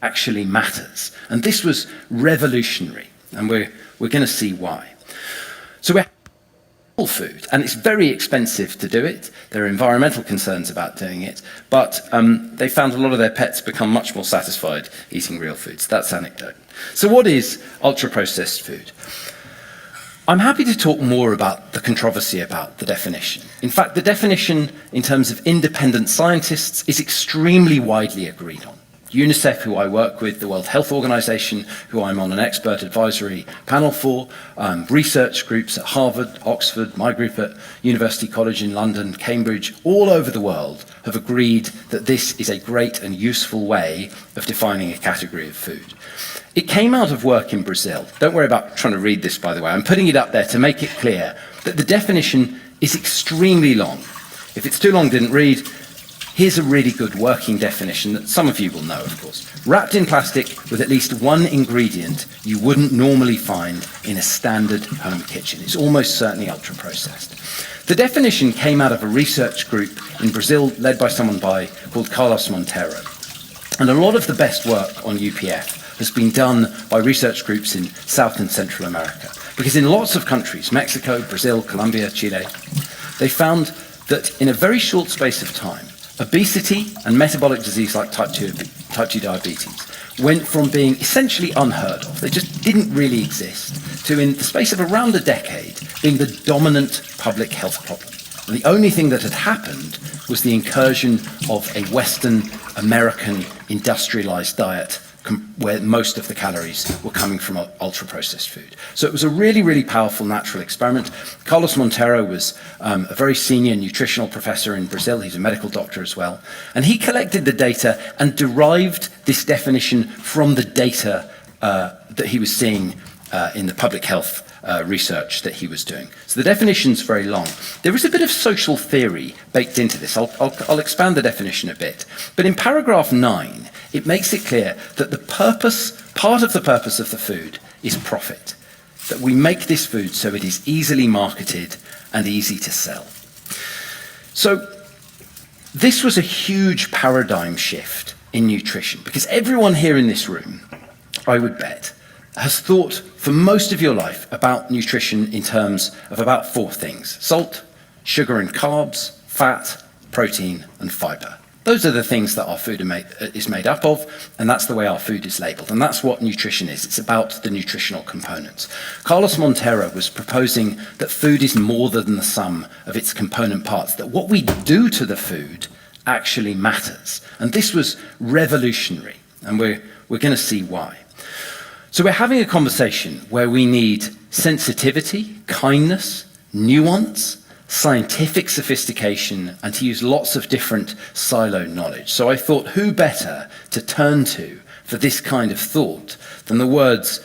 actually matters. And this was revolutionary, and we're going to see why. So we're food, and it's very expensive to do it. There are environmental concerns about doing it, but they found a lot of their pets become much more satisfied eating real foods. That's anecdote. So what is ultra-processed food? I'm happy to talk more about the controversy about the definition. In fact, the definition in terms of independent scientists is extremely widely agreed on. UNICEF, who I work with, the World Health Organization, who I'm on an expert advisory panel for, research groups at Harvard, Oxford, my group at University College in London, Cambridge, all over the world have agreed that this is a great and useful way of defining a category of food. It came out of work in Brazil. Don't worry about trying to read this, by the way. I'm putting it up there to make it clear that the definition is extremely long. If it's too long, didn't read. Here's a really good working definition that some of you will know, of course. Wrapped in plastic with at least one ingredient you wouldn't normally find in a standard home kitchen. It's almost certainly ultra-processed. The definition came out of a research group in Brazil led by someone called Carlos Monteiro. And a lot of the best work on UPF has been done by research groups in South and Central America. Because in lots of countries, Mexico, Brazil, Colombia, Chile, they found that in a very short space of time, obesity and metabolic disease like type 2 diabetes went from being essentially unheard of, they just didn't really exist, to in the space of around a decade being the dominant public health problem. And the only thing that had happened was the incursion of a Western American industrialized diet where most of the calories were coming from ultra-processed food. So it was a really, really powerful natural experiment. Carlos Monteiro was a very senior nutritional professor in Brazil. He's a medical doctor as well. And he collected the data and derived this definition from the data that he was seeing in the public health research that he was doing. So the definition's very long. There is a bit of social theory baked into this. I'll expand the definition a bit. But in paragraph 9, it makes it clear that part of the purpose of the food is profit. That we make this food so it is easily marketed and easy to sell. So this was a huge paradigm shift in nutrition, because everyone here in this room, I would bet, has thought for most of your life about nutrition in terms of about 4 things: salt, sugar and carbs, fat, protein, and fiber. Those are the things that our food is made up of, and that's the way our food is labeled. And that's what nutrition is. It's about the nutritional components. Carlos Monteiro was proposing that food is more than the sum of its component parts, that what we do to the food actually matters. And this was revolutionary, and we're going to see why. So we're having a conversation where we need sensitivity, kindness, nuance, scientific sophistication, and to use lots of different silo knowledge. So I thought, who better to turn to for this kind of thought than the words